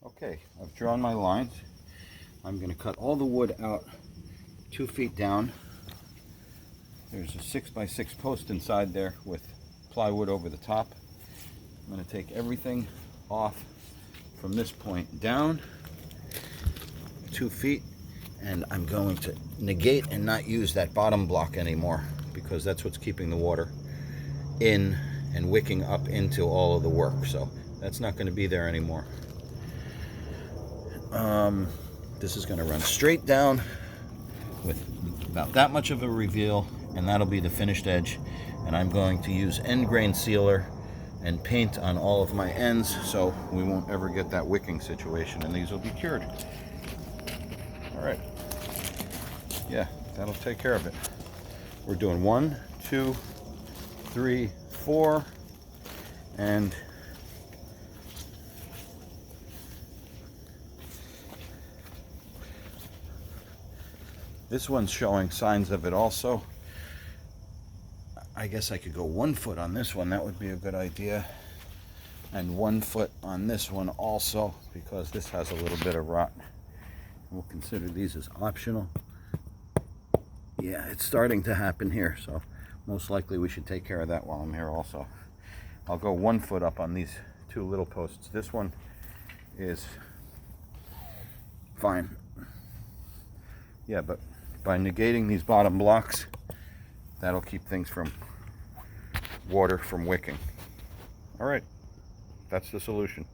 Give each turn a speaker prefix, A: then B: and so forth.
A: Okay, I've drawn my lines. I'm going to cut all the wood out 2 feet down. There's a 6x6 post inside there with plywood over the top. I'm going to take everything off from this point down 2 feet, and I'm going to negate and not use that bottom block anymore, because that's what's keeping the water in and wicking up into all of the work. So that's not going to be there anymore. This is going to run straight down with about that much of a reveal, and that'll be the finished edge. And I'm going to use end grain sealer and paint on all of my ends so we won't ever get that wicking situation, and these will be cured. All right, yeah, that'll take care of it. We're doing 1, 2, 3, 4, and this one's showing signs of it also. I guess I could go 1 foot on this one. That would be a good idea. And 1 foot on this one also, because this has a little bit of rot. We'll consider these as optional. Yeah, it's starting to happen here, so most likely we should take care of that while I'm here also. I'll go 1 foot up on these 2 little posts. This one is fine. Yeah, but by negating these bottom blocks, that'll keep things from water from wicking. All right, that's the solution.